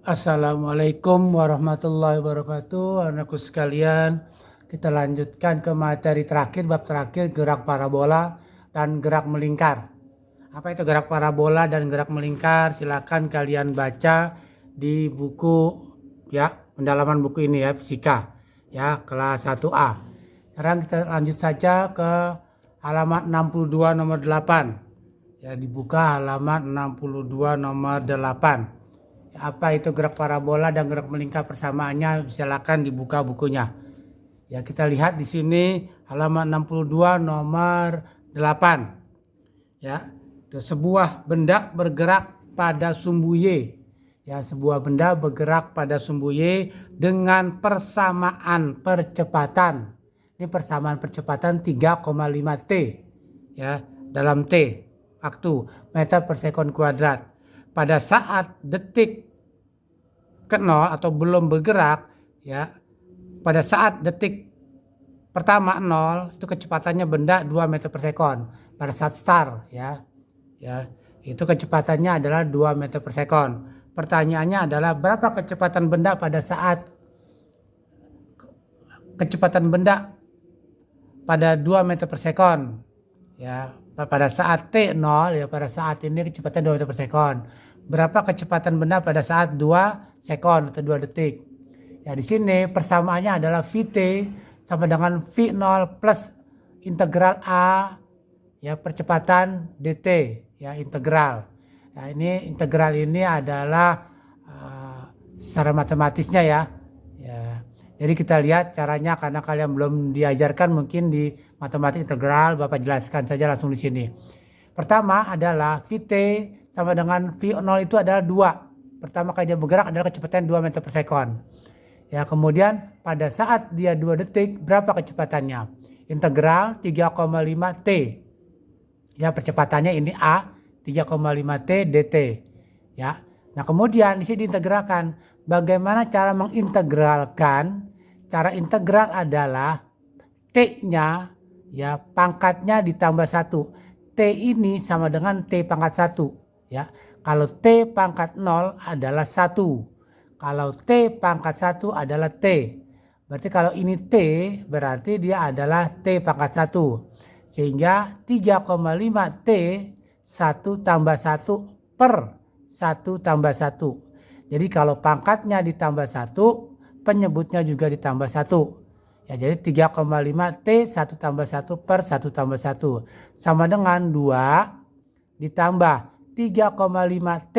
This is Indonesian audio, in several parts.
Assalamualaikum warahmatullahi wabarakatuh. Anakku sekalian, kita lanjutkan ke materi terakhir, bab terakhir, gerak parabola dan gerak melingkar. Apa itu gerak parabola dan gerak melingkar? Silakan kalian baca di buku ya, pendalaman buku ini ya, fisika ya, kelas 1A. Sekarang kita lanjut saja ke halaman 62 nomor 8. Ya, dibuka halaman 62 nomor 8. Apa itu gerak parabola dan gerak melingkar, persamaannya silakan dibuka bukunya. Ya, kita lihat di sini halaman 62 nomor 8. Ya, itu sebuah benda bergerak pada sumbu Y. Ya, sebuah benda bergerak pada sumbu Y dengan persamaan percepatan. Ini persamaan percepatan 3,5 T. Ya, dalam T waktu meter per sekon kuadrat. Pada saat detik ke 0 atau belum bergerak, ya, pada saat detik pertama 0 itu kecepatannya benda 2 meter per sekon. Pada saat start ya itu kecepatannya adalah 2 meter per sekon. Pertanyaannya adalah berapa kecepatan benda pada saat kecepatan benda pada 2 meter per sekon ya, pada saat T0 ya, pada saat ini kecepatan 2 meter per sekon. Berapa kecepatan benda pada saat 2 sekon atau 2 detik. Ya, di sini persamaannya adalah Vt sama dengan V0 plus integral A ya, percepatan dt ya, integral. Ya, ini integral ini adalah secara matematisnya ya. Jadi kita lihat caranya, karena kalian belum diajarkan mungkin di matematik integral, Bapak jelaskan saja langsung di sini. Pertama adalah Vt sama dengan V0 itu adalah 2. Pertama kali dia bergerak adalah kecepatan 2 meter per sekon. Ya, kemudian pada saat dia 2 detik berapa kecepatannya? Integral 3,5 T. Ya, percepatannya ini A, 3,5 T dt. Ya. Nah, kemudian di sini diintegralkan. Bagaimana cara mengintegralkan? Cara integral adalah T-nya ya, pangkatnya ditambah 1. T ini sama dengan T pangkat 1 ya. Kalau T pangkat 0 adalah 1. Kalau T pangkat 1 adalah T. Berarti kalau ini T berarti dia adalah T pangkat 1. Sehingga 3,5 T 1 tambah 1 per 1 tambah 1. Jadi kalau pangkatnya ditambah 1, penyebutnya juga ditambah 1. Ya, jadi 3,5 T 1 tambah 1 per 1 tambah 1. Sama dengan 2 ditambah 3,5 T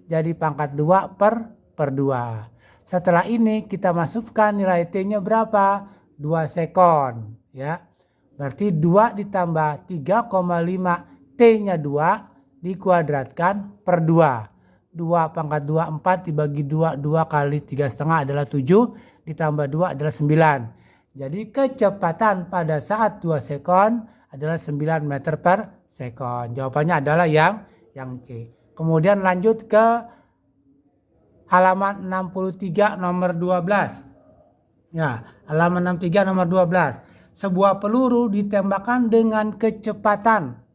jadi pangkat 2 per 2. Setelah ini kita masukkan nilai T-nya berapa? 2 sekon. Ya. Berarti 2 ditambah 3,5 T-nya 2 dikuadratkan per 2. 2 pangkat 2 4 dibagi 2, 2 kali 3,5 adalah 7, ditambah 2 adalah 9. Jadi kecepatan pada saat 2 sekon adalah 9 meter per sekon. Jawabannya adalah yang C. Kemudian lanjut ke halaman 63 nomor 12. Ya, halaman 63 nomor 12. Sebuah peluru ditembakkan dengan kecepatan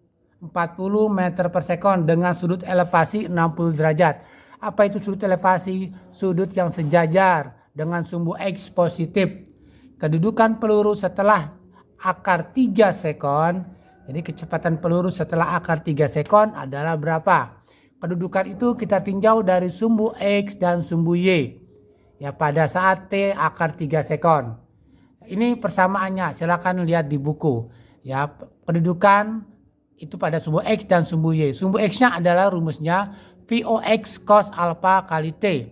40 meter per sekon dengan sudut elevasi 60 derajat. Apa itu sudut elevasi? Sudut yang sejajar dengan sumbu X positif. Kedudukan peluru setelah akar 3 sekon. Jadi kecepatan peluru setelah akar 3 sekon adalah berapa? Kedudukan itu kita tinjau dari sumbu X dan sumbu Y. Ya, pada saat T akar 3 sekon. Ini persamaannya, silakan lihat di buku. Ya, kedudukan itu pada sumbu X dan sumbu Y. Sumbu X-nya adalah rumusnya VOX cos alpha kali T.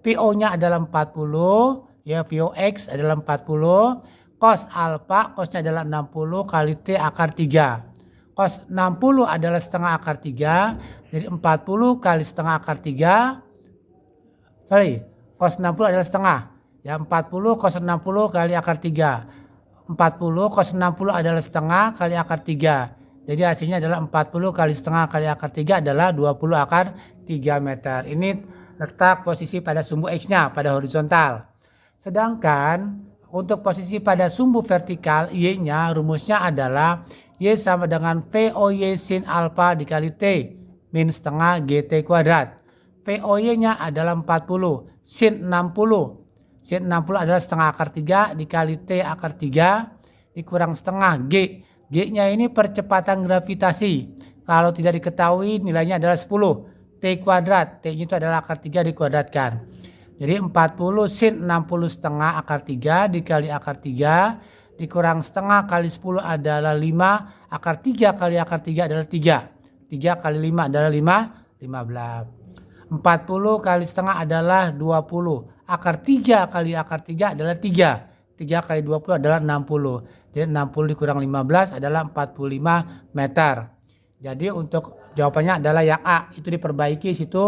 VO-nya adalah 40, ya, VOX adalah 40, cos alpha, cosnya adalah 60 kali T akar 3. Cos 60 adalah setengah akar 3, jadi 40 kali setengah akar 3. Cos 60 adalah setengah. Ya, 40 cos 60 kali akar 3. 40 cos 60 adalah setengah kali akar 3. Jadi hasilnya adalah 40 kali setengah kali akar 3 adalah 20 akar 3 meter. Ini letak posisi pada sumbu X-nya pada horizontal. Sedangkan untuk posisi pada sumbu vertikal Y-nya rumusnya adalah Y sama dengan VOY sin alpha dikali T min setengah GT kuadrat. VOY-nya adalah 40, sin 60. Sin 60 adalah setengah akar 3 dikali T akar 3 dikurang setengah G. G-nya ini percepatan gravitasi. Kalau tidak diketahui nilainya adalah 10. T kuadrat. T-nya itu adalah akar 3 dikuadratkan. Jadi 40 sin 60 setengah akar 3 dikali akar 3 dikurang setengah kali 10 adalah 5. Akar 3 kali akar 3 adalah 3. 3 kali 5 adalah 15. 40 kali setengah adalah 20. Akar 3 kali akar 3 adalah 3. 3 kali 20 adalah 60. Jadi 60 dikurang 15 adalah 45 meter. Jadi untuk jawabannya adalah yang A. Itu diperbaiki situ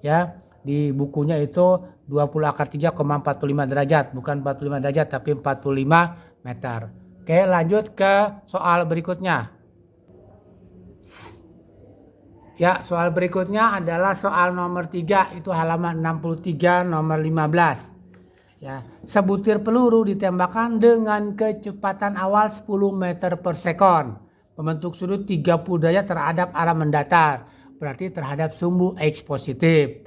ya. Di bukunya itu 20 akar 3,45 derajat. Bukan 45 derajat tapi 45 meter. Oke, lanjut ke soal berikutnya. Ya, soal berikutnya adalah soal nomor 3, itu halaman 63 nomor 15. Ya, sebutir peluru ditembakkan dengan kecepatan awal 10 meter per sekon. Membentuk sudut 30 derajat terhadap arah mendatar, berarti terhadap sumbu X positif.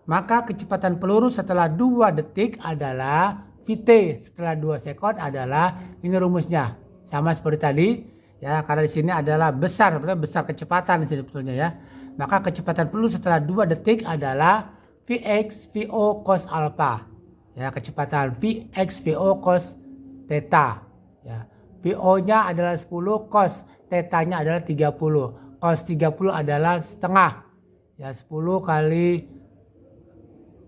Maka kecepatan peluru setelah 2 detik adalah VT, setelah 2 sekon adalah, ini rumusnya. Sama seperti tadi. Ya, karena di sini adalah besar kecepatan di sini sebetulnya ya. Maka kecepatan peluru setelah 2 detik adalah Vx Vo cos alpha. Ya, kecepatan Vx Vo cos theta. Ya, Vo-nya adalah 10, cos theta-nya adalah 30. Cos 30 adalah setengah. Ya, 10 kali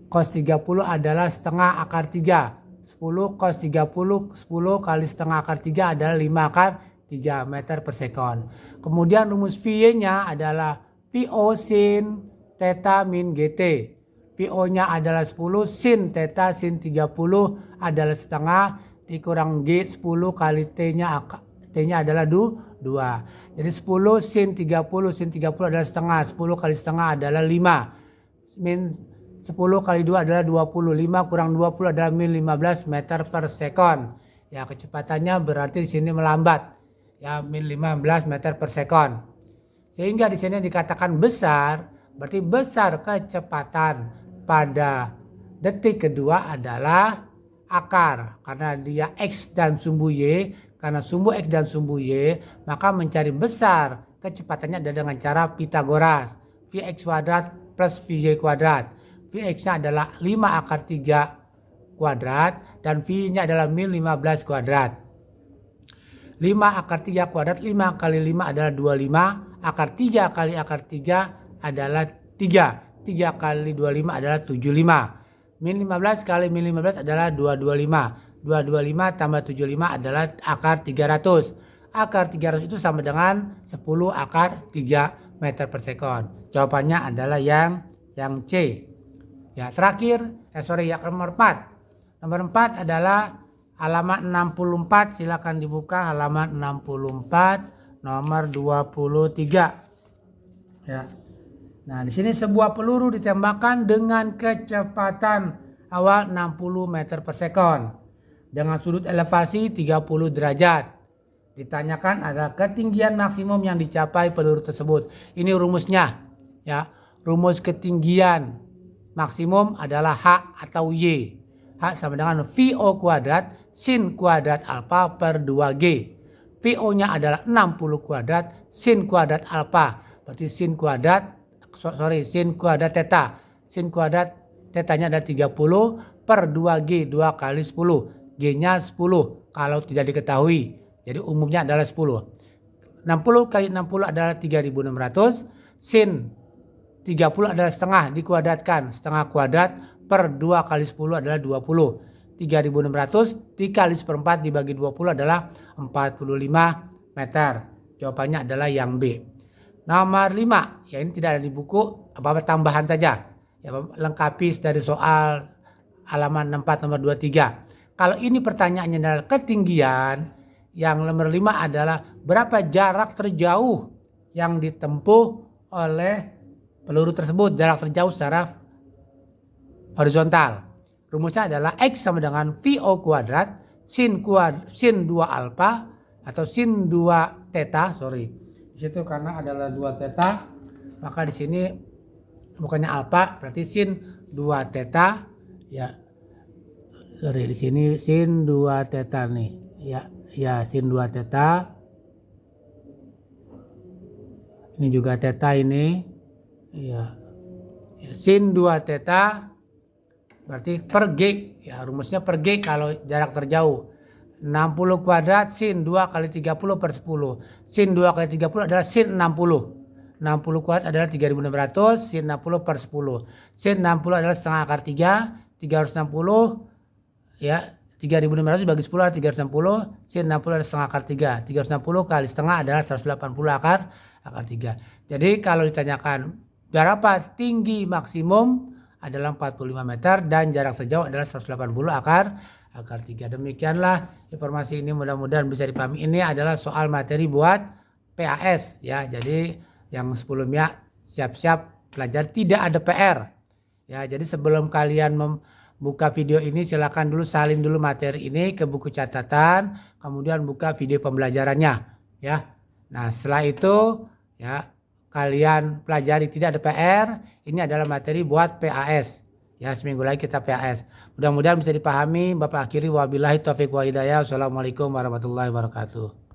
cos 30 adalah setengah akar 3. 10 cos 30, 10 kali setengah akar 3 adalah 5 akar 3 meter per sekon. Kemudian rumus V-nya adalah VO sin theta min GT. VO-nya adalah 10, sin theta sin 30 adalah setengah dikurang G 10 kali T-nya adalah 2. Jadi 10 sin 30 adalah setengah. 10 kali setengah adalah 5. Min 10 kali 2 adalah 20. 5 kurang 20 adalah min 15 meter per sekon. Ya, kecepatannya berarti di sini melambat. Ya, min 15 meter per sekon. Sehingga di sini dikatakan besar, berarti besar kecepatan pada detik kedua adalah akar. Karena dia X dan sumbu Y, karena sumbu X dan sumbu Y, maka mencari besar kecepatannya adalah dengan cara Pitagoras. Vx kuadrat plus Vy kuadrat. Vx-nya adalah 5 akar 3 kuadrat dan V-nya adalah min 15 kuadrat. 5 akar 3 kuadrat, 5 kali 5 adalah 25. Akar 3 kali akar 3 adalah 3. 3 kali 25 adalah 75. Min 15 kali min 15 adalah 225. 225 tambah 75 adalah akar 300. Akar 300 itu sama dengan 10 akar 3 meter per sekon. Jawabannya adalah yang C. Ya, terakhir, yang nomor 4. Nomor 4 adalah halaman 64, silakan dibuka halaman 64 nomor 23. Ya. Nah, di sini sebuah peluru ditembakkan dengan kecepatan awal 60 meter per sekon dengan sudut elevasi 30 derajat. Ditanyakan ada ketinggian maksimum yang dicapai peluru tersebut. Ini rumusnya. Ya, rumus ketinggian maksimum adalah H atau Y. H sama dengan VO kuadrat sin kuadrat alfa per 2G. VO-nya adalah 60 kuadrat sin kuadrat alfa. Berarti sin kuadrat theta. Sin kuadrat tetanya ada 30 per 2G, 2 kali 10. G-nya 10 kalau tidak diketahui. Jadi umumnya adalah 10. 60 kali 60 adalah 3600. Sin 30 adalah setengah dikuadratkan. Setengah kuadrat per 2 kali 10 adalah 20. 3600 dikali seperempat dibagi 20 adalah 45 meter. Jawabannya adalah yang B. Nomor 5, ya ini tidak ada di buku, apa-apa tambahan saja. Ya, lengkapi dari soal halaman 64 nomor 23. Kalau ini pertanyaannya adalah ketinggian, yang nomor 5 adalah berapa jarak terjauh yang ditempuh oleh peluru tersebut, jarak terjauh secara horizontal. Rumusnya adalah X sama dengan VO kuadrat sin 2 alfa atau sin 2 theta, Di situ karena adalah 2 theta, maka di sini bukannya alfa, berarti sin 2 theta ya. Sorry, di sini sin 2 theta nih. Ya sin 2 theta. Ini juga theta ini. Ya sin 2 theta berarti per G. Ya, rumusnya per G kalau jarak terjauh. 60 kuadrat sin 2 kali 30 per 10. Sin 2 kali 30 adalah sin 60. 60 kuadrat adalah 3600, sin 60 per 10. Sin 60 adalah setengah akar 3, 360 ya. 3600 bagi 10 adalah 360, sin 60 adalah setengah akar 3. 360 kali setengah adalah 180 akar 3. Jadi kalau ditanyakan berapa tinggi maksimum adalah 45 meter dan jarak terjauh adalah 180 akar 3. Demikianlah informasi ini, mudah-mudahan bisa dipahami. Ini adalah soal materi buat PAS ya. Jadi yang sebelumnya siap-siap belajar, tidak ada PR. Ya, jadi sebelum kalian membuka video ini silakan dulu salin dulu materi ini ke buku catatan, kemudian buka video pembelajarannya ya. Nah, setelah itu ya kalian pelajari, tidak ada PR. Ini adalah materi buat PAS. Ya, seminggu lagi kita PAS. Mudah-mudahan bisa dipahami. Bapak akhiri wabillahi taufiq wa hidayah. Wassalamualaikum warahmatullahi wabarakatuh.